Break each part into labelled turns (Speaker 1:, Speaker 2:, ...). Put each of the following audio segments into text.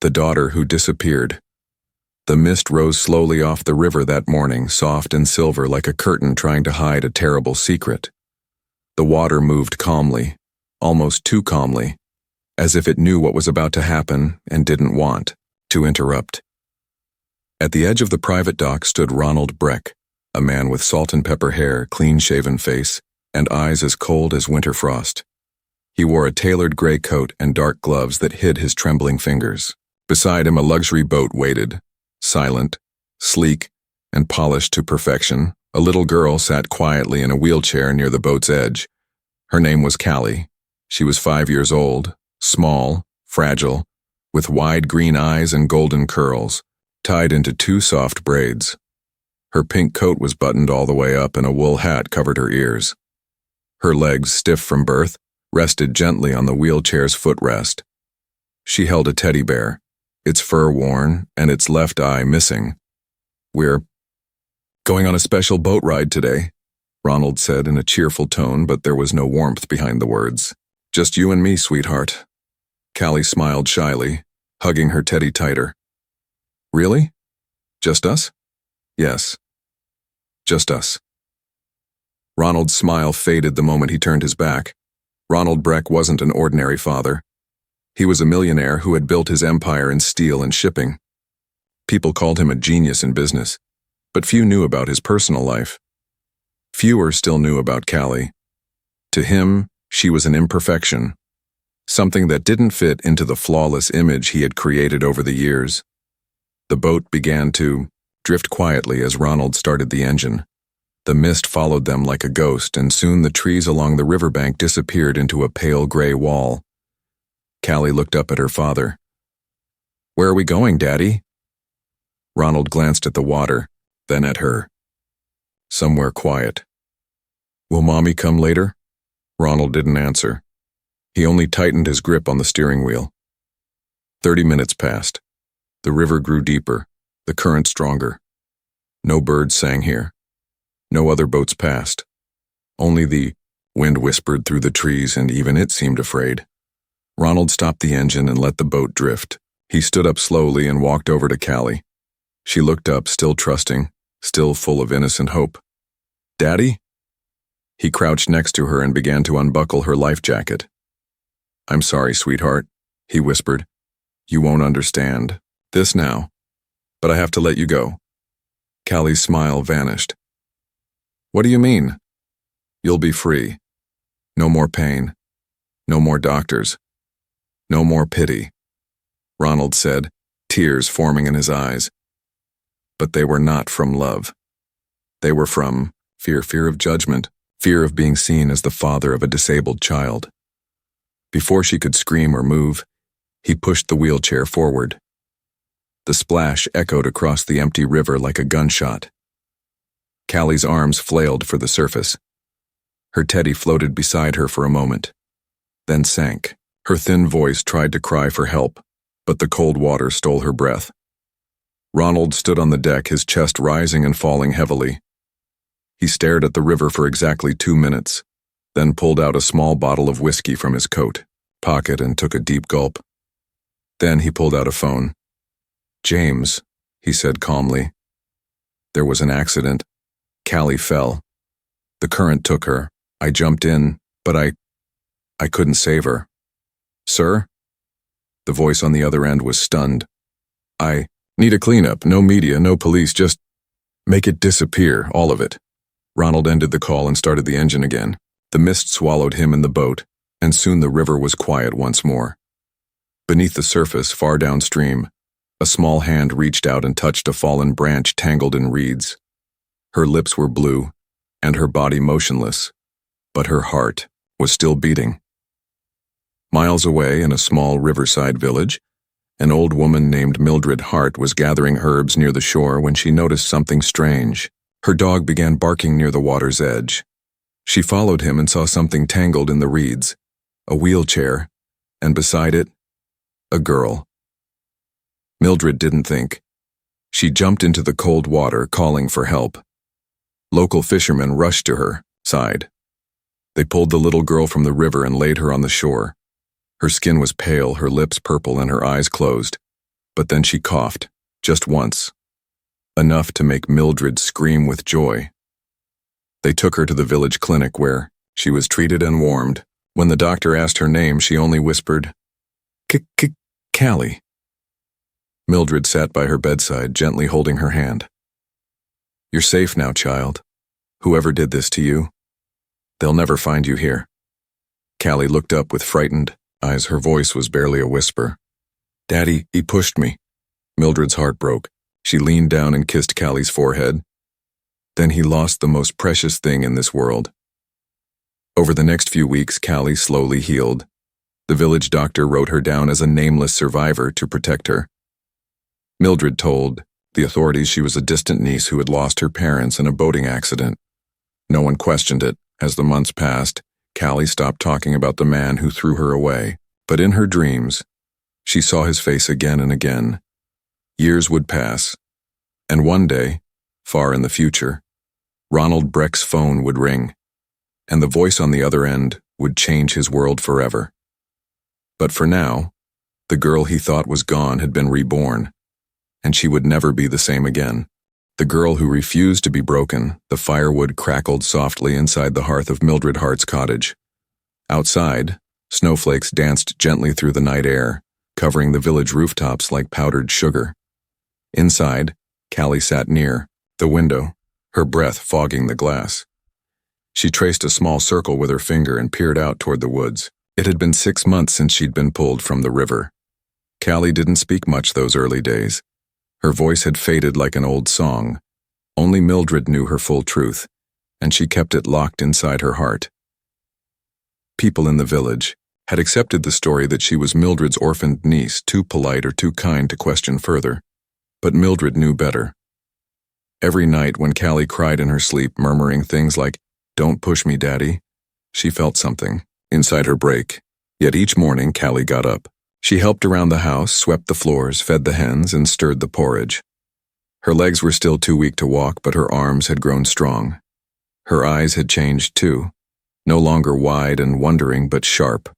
Speaker 1: The daughter who disappeared. The mist rose slowly off the river that morning, soft and silver like a curtain trying to hide a terrible secret. The water moved calmly, almost too calmly, as if it knew what was about to happen and didn't want to interrupt. At the edge of the private dock stood Ronald Breck, a man with salt and pepper hair, clean-shaven face, and eyes as cold as winter frost. He wore a tailored gray coat and dark gloves that hid his trembling fingers. Beside him, a luxury boat waited, silent, sleek, and polished to perfection. A little girl sat quietly in a wheelchair near the boat's edge. Her name was Callie. She was 5 years old, small, fragile, with wide green eyes and golden curls, tied into 2 soft braids. Her pink coat was buttoned all the way up and a wool hat covered her ears. Her legs, stiff from birth, rested gently on the wheelchair's footrest. She held a teddy bear, its fur worn and its left eye missing. "We're going on a special boat ride today," Ronald said in a cheerful tone, but there was no warmth behind the words. "Just you and me, sweetheart." Callie smiled shyly, hugging her teddy tighter. "Really? Just us?" "Yes. Just us." Ronald's smile faded the moment he turned his back. Ronald Breck wasn't an ordinary father. He was a millionaire who had built his empire in steel and shipping. People called him a genius in business, but few knew about his personal life. Fewer still knew about Callie. To him, she was an imperfection, something that didn't fit into the flawless image he had created over the years. The boat began to drift quietly as Ronald started the engine. The mist followed them like a ghost, and soon the trees along the riverbank disappeared into a pale gray wall. Callie looked up at her father. "Where are we going, Daddy?" Ronald glanced at the water, then at her. "Somewhere quiet." "Will Mommy come later?" Ronald didn't answer. He only tightened his grip on the steering wheel. 30 minutes passed. The river grew deeper, the current stronger. No birds sang here. No other boats passed. Only the wind whispered through the trees, and even it seemed afraid. Ronald stopped the engine and let the boat drift. He stood up slowly and walked over to Callie. She looked up, still trusting, still full of innocent hope. "Daddy?" He crouched next to her and began to unbuckle her life jacket. "I'm sorry, sweetheart," he whispered. "You won't understand this now, but I have to let you go." Callie's smile vanished. "What do you mean?" "You'll be free. No more pain. No more doctors. No more pity," Ronald said, tears forming in his eyes. But they were not from love. They were from fear of judgment, fear of being seen as the father of a disabled child. Before she could scream or move, he pushed the wheelchair forward. The splash echoed across the empty river like a gunshot. Callie's arms flailed for the surface. Her teddy floated beside her for a moment, then sank. Her thin voice tried to cry for help, but the cold water stole her breath. Ronald stood on the deck, his chest rising and falling heavily. He stared at the river for exactly 2 minutes, then pulled out a small bottle of whiskey from his coat pocket and took a deep gulp. Then he pulled out a phone. "James," he said calmly. "There was an accident. Callie fell. The current took her. I jumped in, but I couldn't save her." "Sir?" The voice on the other end was stunned. "I need a cleanup. No media, no police, just make it disappear, all of it." Ronald ended the call and started the engine again. The mist swallowed him and the boat, and soon the river was quiet once more. Beneath the surface, far downstream, a small hand reached out and touched a fallen branch tangled in reeds. Her lips were blue, and her body motionless, but her heart was still beating. Miles away in a small riverside village, an old woman named Mildred Hart was gathering herbs near the shore when she noticed something strange. Her dog began barking near the water's edge. She followed him and saw something tangled in the reeds, a wheelchair, and beside it, a girl. Mildred didn't think. She jumped into the cold water, calling for help. Local fishermen rushed to her side. They pulled the little girl from the river and laid her on the shore. Her skin was pale, her lips purple, and her eyes closed. But then she coughed, just once, enough to make Mildred scream with joy. They took her to the village clinic where she was treated and warmed. When the doctor asked her name, she only whispered, Callie. Mildred sat by her bedside, gently holding her hand. You're safe now, child. Whoever did this to you, they'll never find you here. Callie looked up with frightened eyes. Her voice was barely a whisper. Daddy, he pushed me. Mildred's heart broke. She leaned down and kissed Callie's forehead. Then he lost the most precious thing in this world. Over the next few weeks, Callie slowly healed. The village doctor wrote her down as a nameless survivor to protect her. Mildred told the authorities she was a distant niece who had lost her parents in a boating accident. No one questioned it. As the months passed, Callie stopped talking about the man who threw her away. But in her dreams, she saw his face again and again. Years would pass, and one day, far in the future, Ronald Breck's phone would ring, and the voice on the other end would change his world forever. But for now, the girl he thought was gone had been reborn, and she would never be the same again. The girl who refused to be broken. The firewood crackled softly inside the hearth of Mildred Hart's cottage. Outside, snowflakes danced gently through the night air, covering the village rooftops like powdered sugar. Inside, Callie sat near the window, her breath fogging the glass. She traced a small circle with her finger and peered out toward the woods. It had been 6 months since she'd been pulled from the river. Callie didn't speak much those early days. Her voice had faded like an old song. Only Mildred knew her full truth, and she kept it locked inside her heart. People in the village had accepted the story that she was Mildred's orphaned niece, too polite or too kind to question further. But Mildred knew better. Every night when Callie cried in her sleep, murmuring things like, "Don't push me, Daddy," she felt something inside her break. Yet each morning Callie got up. She helped around the house, swept the floors, fed the hens, and stirred the porridge. Her legs were still too weak to walk, but her arms had grown strong. Her eyes had changed too, no longer wide and wondering, but sharp,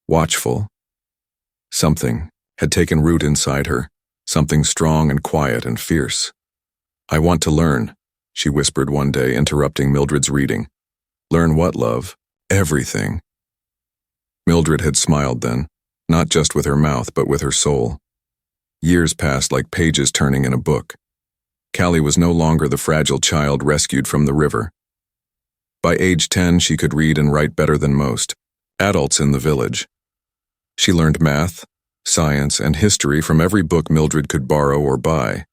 Speaker 1: watchful. Something had taken root inside her, something strong and quiet and fierce. "I want to learn," she whispered one day, interrupting Mildred's reading. "Learn what, love?" "Everything." Mildred had smiled then, not just with her mouth, but with her soul. Years passed like pages turning in a book. Callie was no longer the fragile child rescued from the river. By age 10, she could read and write better than most adults in the village. She learned math, science, and history from every book Mildred could borrow or buy.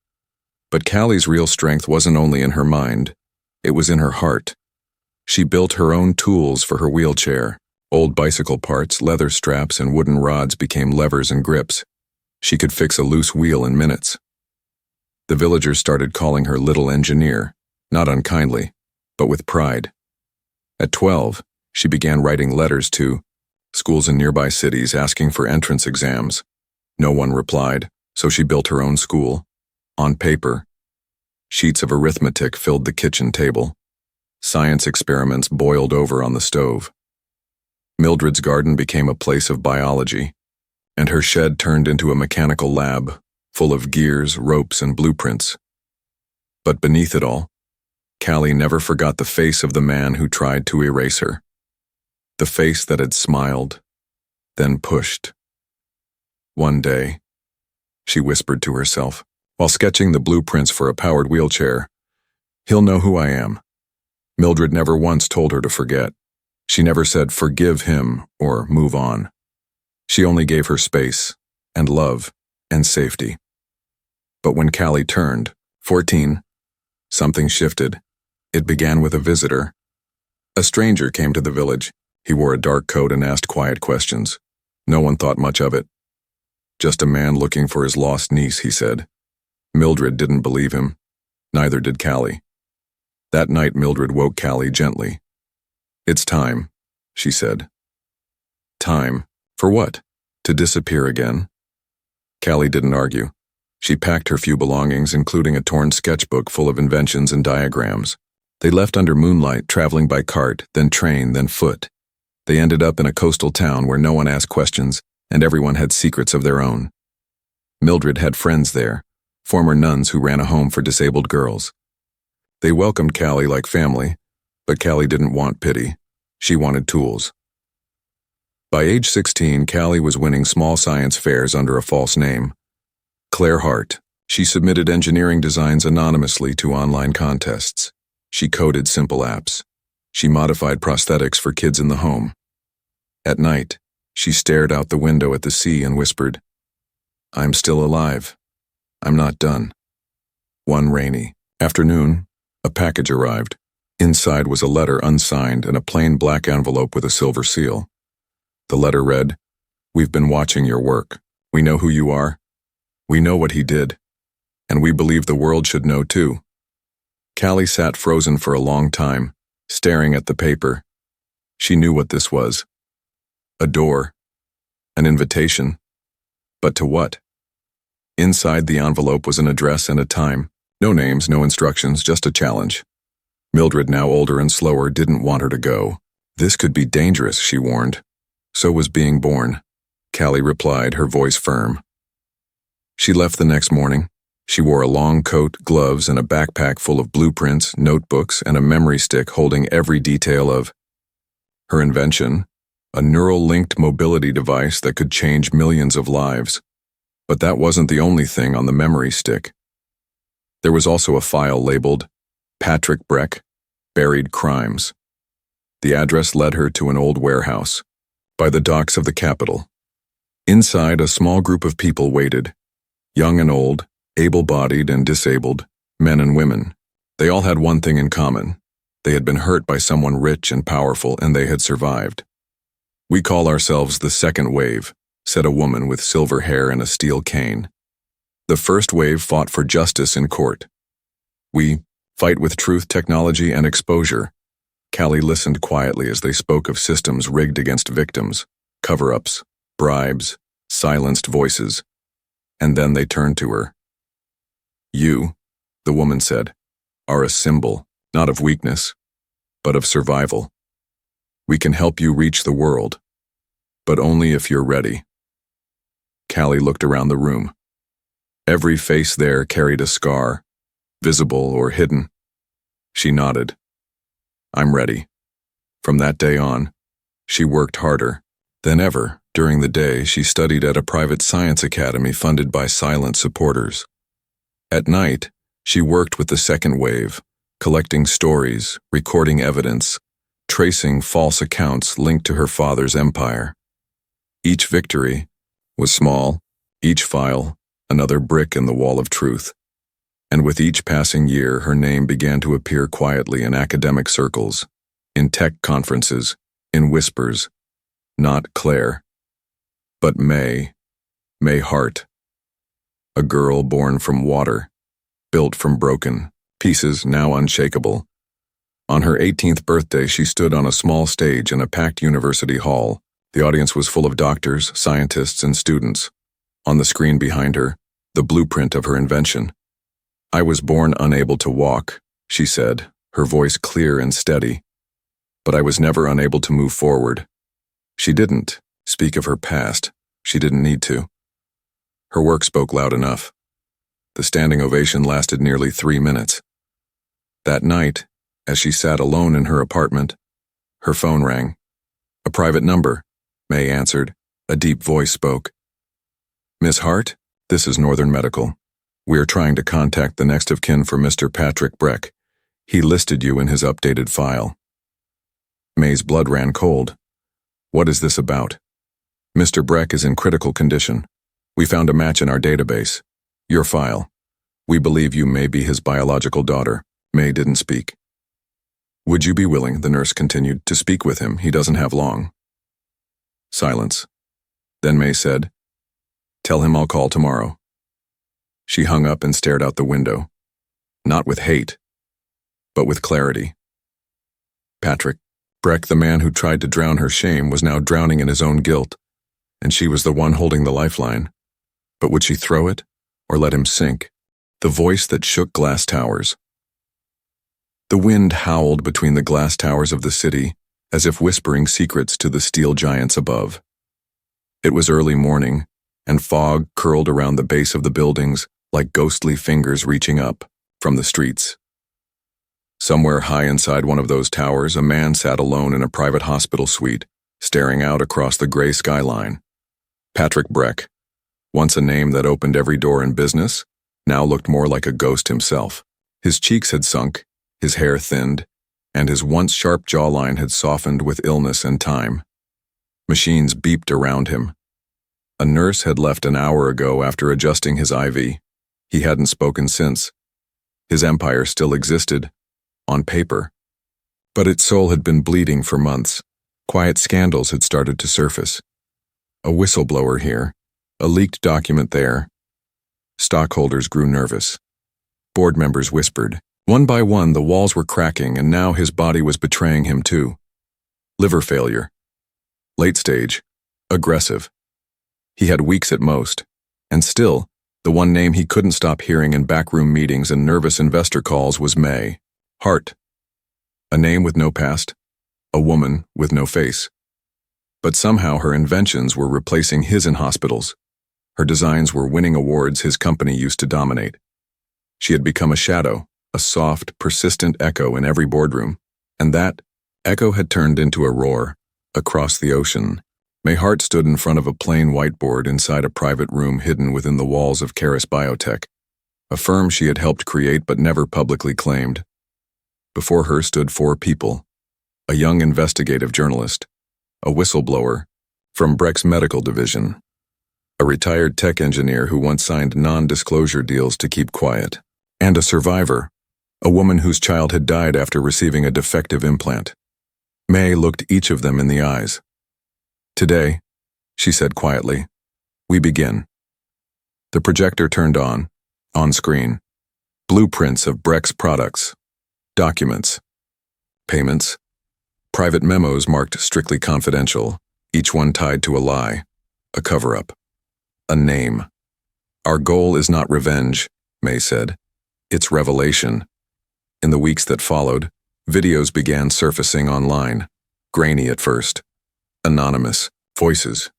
Speaker 1: But Callie's real strength wasn't only in her mind, it was in her heart. She built her own tools for her wheelchair. Old bicycle parts, leather straps, and wooden rods became levers and grips. She could fix a loose wheel in minutes. The villagers started calling her Little Engineer, not unkindly, but with pride. At 12, she began writing letters to schools in nearby cities asking for entrance exams. No one replied, so she built her own school. On paper, sheets of arithmetic filled the kitchen table. Science experiments boiled over on the stove. Mildred's garden became a place of biology, and her shed turned into a mechanical lab, full of gears, ropes, and blueprints. But beneath it all, Callie never forgot the face of the man who tried to erase her. The face that had smiled, then pushed. One day, she whispered to herself, while sketching the blueprints for a powered wheelchair, "He'll know who I am." Mildred never once told her to forget. She never said forgive him or move on. She only gave her space and love and safety. But when Callie turned 14, something shifted. It began with a visitor. A stranger came to the village. He wore a dark coat and asked quiet questions. No one thought much of it. "Just a man looking for his lost niece," he said. Mildred didn't believe him. Neither did Callie. That night Mildred woke Callie gently. "It's time," she said. "Time? For what? To disappear again?" Callie didn't argue. She packed her few belongings, including a torn sketchbook full of inventions and diagrams. They left under moonlight, traveling by cart, then train, then foot. They ended up in a coastal town where no one asked questions, and everyone had secrets of their own. Mildred had friends there, former nuns who ran a home for disabled girls. They welcomed Callie like family, but Callie didn't want pity. She wanted tools. By age 16, Callie was winning small science fairs under a false name. Claire Hart. She submitted engineering designs anonymously to online contests. She coded simple apps. She modified prosthetics for kids in the home. At night, she stared out the window at the sea and whispered, "I'm still alive. I'm not done." One rainy afternoon, a package arrived. Inside was a letter unsigned and a plain black envelope with a silver seal. The letter read, "We've been watching your work. We know who you are. We know what he did. And we believe the world should know too." Callie sat frozen for a long time, staring at the paper. She knew what this was. A door. An invitation. But to what? Inside the envelope was an address and a time. No names, no instructions, just a challenge. Mildred, now older and slower, didn't want her to go. This could be dangerous, she warned. So was being born. Callie replied, her voice firm. She left the next morning. She wore a long coat, gloves, and a backpack full of blueprints, notebooks, and a memory stick holding every detail of her invention, a neural-linked mobility device that could change millions of lives. But that wasn't the only thing on the memory stick. There was also a file labeled Patrick Breck, Buried Crimes. The address led her to an old warehouse by the docks of the capital. Inside, a small group of people waited, young and old, able-bodied and disabled, men and women. They all had one thing in common. They had been hurt by someone rich and powerful, and they had survived. "We call ourselves the second wave," said a woman with silver hair and a steel cane. "The first wave fought for justice in court. We fight with truth, technology, and exposure." Callie listened quietly as they spoke of systems rigged against victims, cover-ups, bribes, silenced voices. And then they turned to her. "You," the woman said, "are a symbol, not of weakness, but of survival. We can help you reach the world, but only if you're ready." Callie looked around the room. Every face there carried a scar, visible or hidden. She nodded. "I'm ready." From that day on, she worked harder than ever. During the day, she studied at a private science academy funded by silent supporters. At night, she worked with the second wave, collecting stories, recording evidence, tracing false accounts linked to her father's empire. Each victory was small, each file another brick in the wall of truth. And with each passing year, her name began to appear quietly in academic circles, in tech conferences, in whispers. Not Claire, but May Hart. A girl born from water, built from broken pieces, now unshakable. On her 18th birthday, she stood on a small stage in a packed university hall. The audience was full of doctors, scientists, and students. On the screen behind her, the blueprint of her invention. "I was born unable to walk," she said, her voice clear and steady. "But I was never unable to move forward." She didn't speak of her past. She didn't need to. Her work spoke loud enough. The standing ovation lasted nearly 3 minutes. That night, as she sat alone in her apartment, her phone rang. "A private number," May answered. A deep voice spoke. "Miss Hart, this is Northern Medical. We are trying to contact the next of kin for Mr. Patrick Breck. He listed you in his updated file." May's blood ran cold. "What is this about?" "Mr. Breck is in critical condition. We found a match in our database. Your file. We believe you may be his biological daughter." May didn't speak. "Would you be willing," the nurse continued, "to speak with him? He doesn't have long." Silence. Then May said, "Tell him I'll call tomorrow." She hung up and stared out the window. Not with hate, but with clarity. Patrick Breck, the man who tried to drown her shame, was now drowning in his own guilt, and she was the one holding the lifeline. But would she throw it, or let him sink? The voice that shook glass towers. The wind howled between the glass towers of the city, as if whispering secrets to the steel giants above. It was early morning, and fog curled around the base of the buildings like ghostly fingers reaching up from the streets. Somewhere high inside one of those towers, a man sat alone in a private hospital suite, staring out across the gray skyline. Patrick Breck, once a name that opened every door in business, now looked more like a ghost himself. His cheeks had sunk, his hair thinned, and his once sharp jawline had softened with illness and time. Machines beeped around him. A nurse had left an hour ago after adjusting his IV. He hadn't spoken since. His empire still existed, on paper. But its soul had been bleeding for months. Quiet scandals had started to surface. A whistleblower here, a leaked document there. Stockholders grew nervous. Board members whispered. One by one, the walls were cracking, and now his body was betraying him too. Liver failure. Late stage. Aggressive. He had weeks at most. And still, the one name he couldn't stop hearing in backroom meetings and nervous investor calls was May. Hart. A name with no past. A woman with no face. But somehow her inventions were replacing his in hospitals. Her designs were winning awards his company used to dominate. She had become a shadow, a soft, persistent echo in every boardroom. And that echo had turned into a roar, across the ocean. May Hart stood in front of a plain whiteboard inside a private room hidden within the walls of Caris Biotech, a firm she had helped create but never publicly claimed. Before her stood 4 people, a young investigative journalist, a whistleblower from Breck's medical division, a retired tech engineer who once signed non-disclosure deals to keep quiet, and a survivor, a woman whose child had died after receiving a defective implant. May looked each of them in the eyes. "Today," she said quietly, "we begin." The projector turned on screen. Blueprints of Breck's products, documents, payments, private memos marked strictly confidential, each one tied to a lie, a cover-up, a name. "Our goal is not revenge," May said. "It's revelation." In the weeks that followed, videos began surfacing online, grainy at first. Anonymous, voices,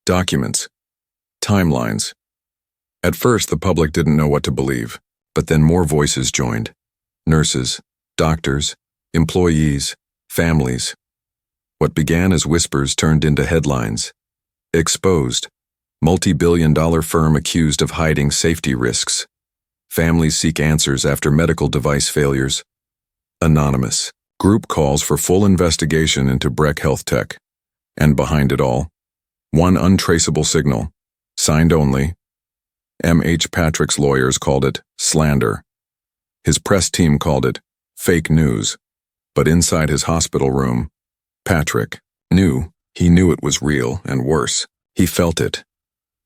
Speaker 1: documents, timelines. At first, the public didn't know what to believe, but then more voices joined. Nurses, doctors, employees, families. What began as whispers turned into headlines. Exposed. Multi-billion-dollar firm accused of hiding safety risks. Families seek answers after medical device failures. Anonymous. Group calls for full investigation into Breck Health Tech. And behind it all, one untraceable signal, signed only. M.H. Patrick's lawyers called it slander. His press team called it fake news. But inside his hospital room, Patrick knew. He knew it was real, and worse, he felt it.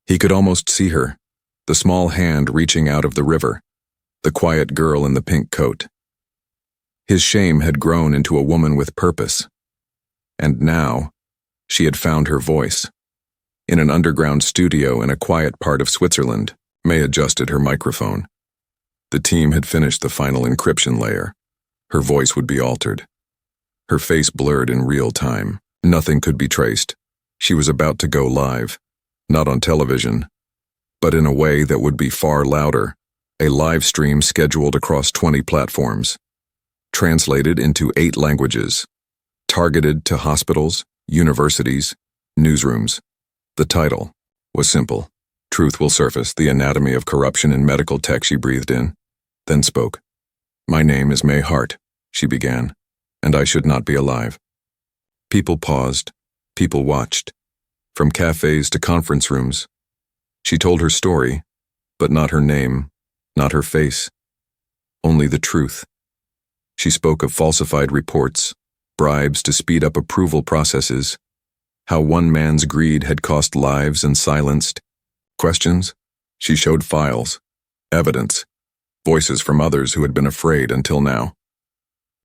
Speaker 1: He could almost see her, the small hand reaching out of the river, the quiet girl in the pink coat. His shame had grown into a woman with purpose. And now, she had found her voice. In an underground studio in a quiet part of Switzerland, May adjusted her microphone. The team had finished the final encryption layer. Her voice would be altered. Her face blurred in real time. Nothing could be traced. She was about to go live, not on television, but in a way that would be far louder, a live stream scheduled across 20 platforms, translated into 8 languages, targeted to hospitals, universities, newsrooms. The title was simple. "Truth will surface, the anatomy of corruption in medical tech," she breathed in, then spoke. "My name is May Hart," she began, "and I should not be alive." People paused. People watched. From cafes to conference rooms. She told her story, but not her name, not her face. Only the truth. She spoke of falsified reports, bribes to speed up approval processes, how one man's greed had cost lives and silenced. Questions? She showed files, evidence, voices from others who had been afraid until now.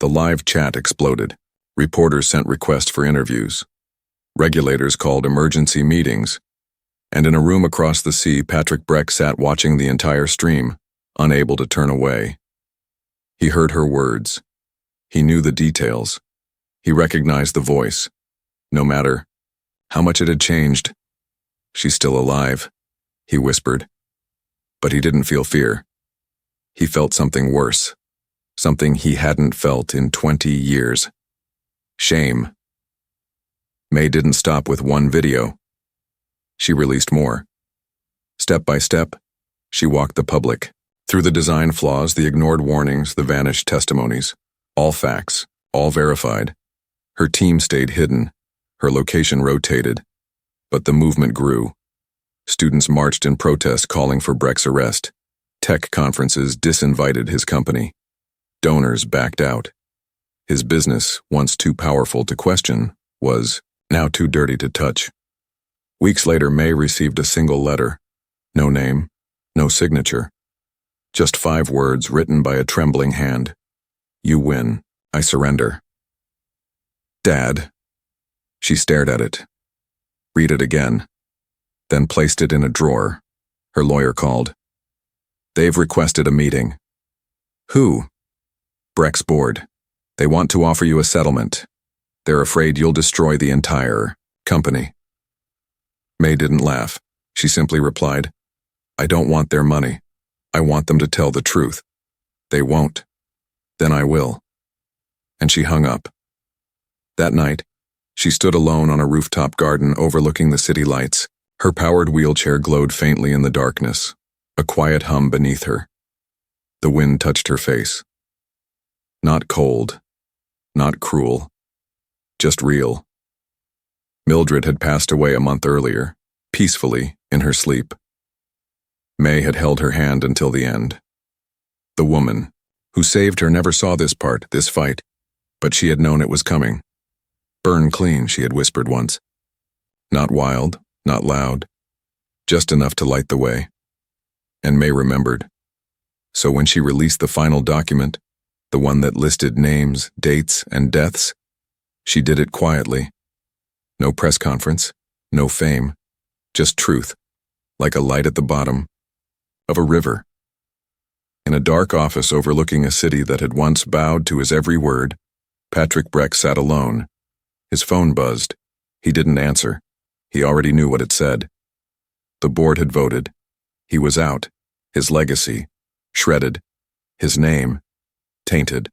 Speaker 1: The live chat exploded. Reporters sent requests for interviews. Regulators called emergency meetings. And in a room across the sea, Patrick Breck sat watching the entire stream, unable to turn away. He heard her words. He knew the details. He recognized the voice. No matter how much it had changed, she's still alive. he whispered. But he didn't feel fear. He felt something worse, something he hadn't felt in 20 years. Shame. May didn't stop with one video. She released more. Step by step, she walked the public, through the design flaws, the ignored warnings, the vanished testimonies. All facts, all verified. Her team stayed hidden, her location rotated, but the movement grew. Students marched in protest calling for Breck's arrest. Tech conferences disinvited his company. Donors backed out. His business, once too powerful to question, was now too dirty to touch. Weeks later, May received a single letter. No name, no signature. Just 5 words written by a trembling hand. You win. I surrender. Dad. She stared at it. Read it again. Then placed it in a drawer. Her lawyer called. They've requested a meeting. Who? Breck's board. They want to offer you a settlement. They're afraid you'll destroy the entire company. May didn't laugh. She simply replied, I don't want their money. I want them to tell the truth. They won't. Then I will. And she hung up. That night, she stood alone on a rooftop garden overlooking the city lights. Her powered wheelchair glowed faintly in the darkness, a quiet hum beneath her. The wind touched her face. Not cold, not cruel, just real. Mildred had passed away a month earlier, peacefully, in her sleep. May had held her hand until the end. The woman who saved her never saw this part, this fight, but she had known it was coming. Burn clean, she had whispered once. Not wild, not loud, just enough to light the way. And May remembered. So when she released the final document, the one that listed names, dates, and deaths, she did it quietly. No press conference, no fame, just truth, like a light at the bottom of a river. In a dark office overlooking a city that had once bowed to his every word, Patrick Breck sat alone. His phone buzzed. He didn't answer. He already knew what it said. The board had voted. He was out. His legacy, shredded. His name, tainted.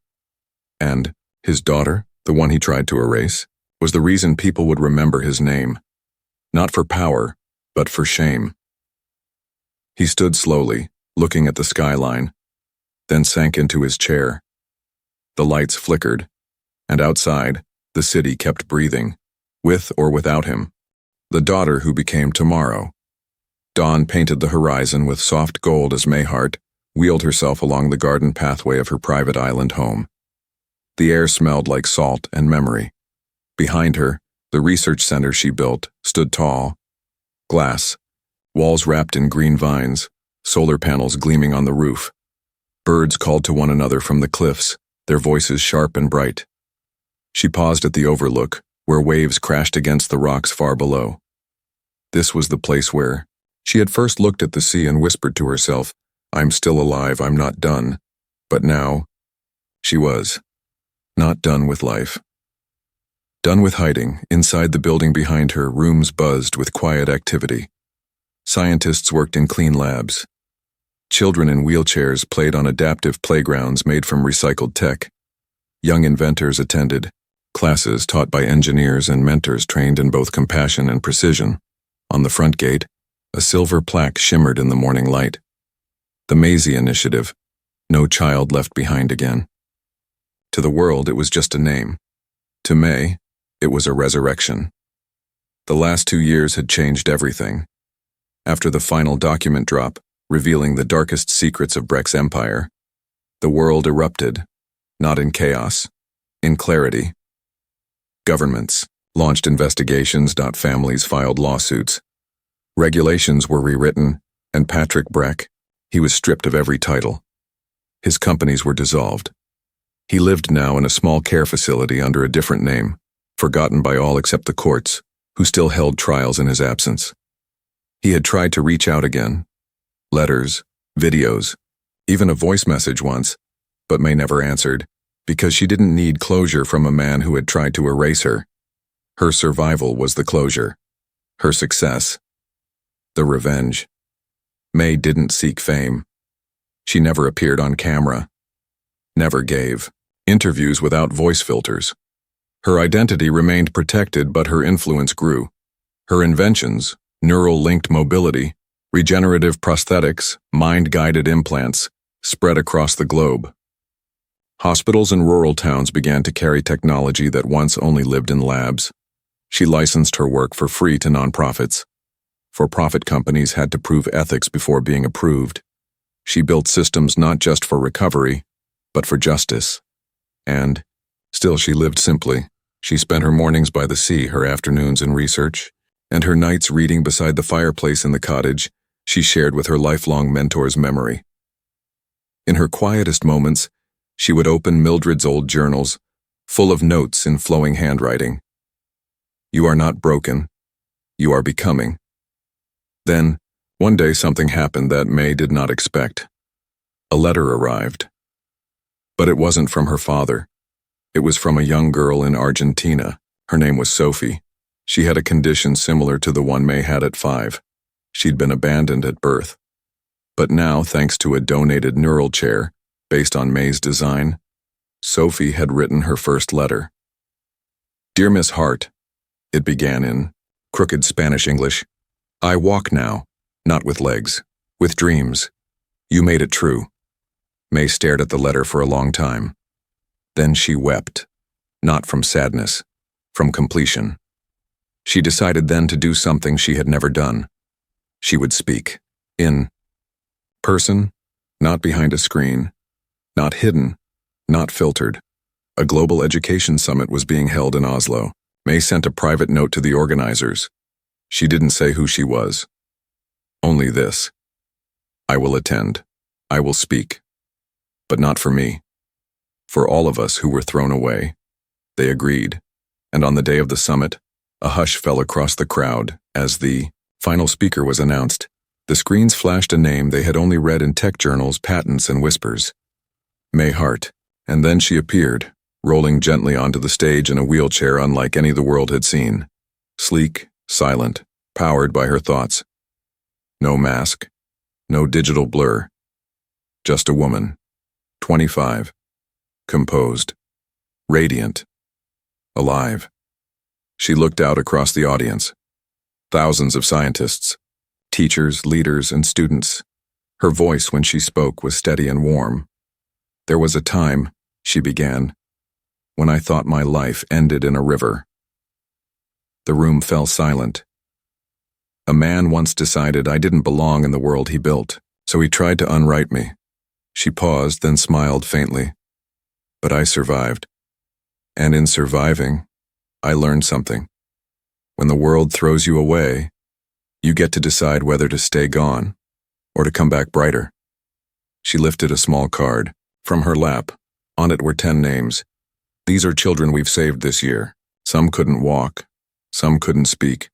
Speaker 1: And his daughter, the one he tried to erase, was the reason people would remember his name. Not for power, but for shame. He stood slowly, looking at the skyline, then sank into his chair. The lights flickered, and outside, the city kept breathing, with or without him. The daughter who became tomorrow. Dawn painted the horizon with soft gold as Mayhart wheeled herself along the garden pathway of her private island home. The air smelled like salt and memory. Behind her, the research center she built stood tall. Glass, walls wrapped in green vines, solar panels gleaming on the roof. Birds called to one another from the cliffs, their voices sharp and bright. She paused at the overlook, where waves crashed against the rocks far below. This was the place where she had first looked at the sea and whispered to herself, I'm still alive, I'm not done. But now, she was. Not done with life. Done with hiding. Inside the building behind her, rooms buzzed with quiet activity. Scientists worked in clean labs. Children in wheelchairs played on adaptive playgrounds made from recycled tech. Young inventors attended classes taught by engineers and mentors trained in both compassion and precision. On the front gate, a silver plaque shimmered in the morning light. The Maisie Initiative, no child left behind again. To the world, it was just a name. To May, it was a resurrection. The last 2 years had changed everything. After the final document drop, revealing the darkest secrets of Breck's empire, the world erupted, not in chaos, in clarity. Governments launched investigations. Families filed lawsuits. Regulations were rewritten, and Patrick Breck, he was stripped of every title. His companies were dissolved. He lived now in a small care facility under a different name, forgotten by all except the courts, who still held trials in his absence. He had tried to reach out again. Letters, videos, even a voice message once, but May never answered, because she didn't need closure from a man who had tried to erase her. Her survival was the closure. Her success, the revenge. May didn't seek fame. She never appeared on camera, never gave interviews without voice filters. Her identity remained protected, but her influence grew. Her inventions, neural-linked mobility, regenerative prosthetics, mind-guided implants, spread across the globe. Hospitals in rural towns began to carry technology that once only lived in labs. She licensed her work for free to nonprofits. For-profit companies had to prove ethics before being approved. She built systems not just for recovery, but for justice. And still she lived simply. She spent her mornings by the sea, her afternoons in research, and her nights reading beside the fireplace in the cottage she shared with her lifelong mentor's memory. In her quietest moments, she would open Mildred's old journals, full of notes in flowing handwriting. "You are not broken. You are becoming." Then, one day something happened that May did not expect. A letter arrived. But it wasn't from her father. It was from a young girl in Argentina. Her name was Sophie. She had a condition similar to the one May had at 5. She'd been abandoned at birth. But now, thanks to a donated neural chair, based on May's design, Sophie had written her first letter. "Dear Miss Hart," it began in crooked Spanish English, "I walk now, not with legs, with dreams. You made it true." May stared at the letter for a long time. Then she wept, not from sadness, from completion. She decided then to do something she had never done. She would speak, in person, not behind a screen, not hidden, not filtered. A global education summit was being held in Oslo. May sent a private note to the organizers. She didn't say who she was. Only this: "I will attend. I will speak. But not for me. For all of us who were thrown away." They agreed, and on the day of the summit, a hush fell across the crowd as the final speaker was announced. The screens flashed a name they had only read in tech journals, patents, and whispers. May Hart. And then she appeared, rolling gently onto the stage in a wheelchair unlike any the world had seen. Sleek, silent, powered by her thoughts. No mask, no digital blur. Just a woman, 25, composed, radiant, alive. She looked out across the audience. Thousands of scientists, teachers, leaders, and students. Her voice when she spoke was steady and warm. "There was a time," she began, "when I thought my life ended in a river." The room fell silent. "A man once decided I didn't belong in the world he built, so he tried to unwrite me." She paused, then smiled faintly. "But I survived. And in surviving, I learned something. When the world throws you away, you get to decide whether to stay gone or to come back brighter." She lifted a small card from her lap. On it were 10 names. "These are children we've saved this year. Some couldn't walk. Some couldn't speak.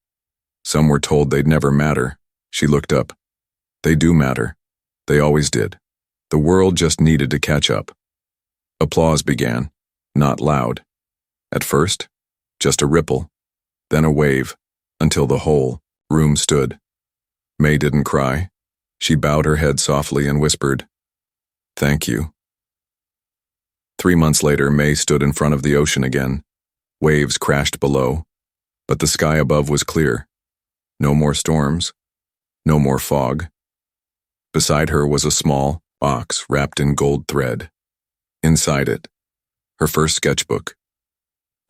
Speaker 1: Some were told they'd never matter." She looked up. "They do matter. They always did. The world just needed to catch up." Applause began, not loud. At first, just a ripple, then a wave, until the whole room stood. May didn't cry. She bowed her head softly and whispered, "Thank you." 3 months later, May stood in front of the ocean again. Waves crashed below, but the sky above was clear. No more storms, no more fog. Beside her was a small box wrapped in gold thread. Inside it, her first sketchbook,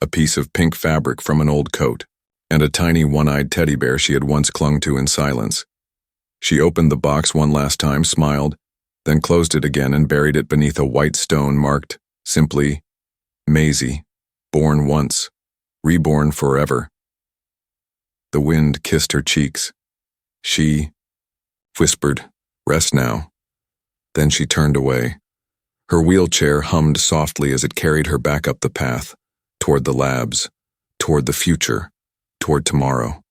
Speaker 1: a piece of pink fabric from an old coat, and a tiny one-eyed teddy bear she had once clung to in silence. She opened the box one last time, smiled, then closed it again and buried it beneath a white stone marked, simply, Maisie, born once, reborn forever. The wind kissed her cheeks. She whispered, "Rest now." Then she turned away. Her wheelchair hummed softly as it carried her back up the path, toward the labs, toward the future, toward tomorrow.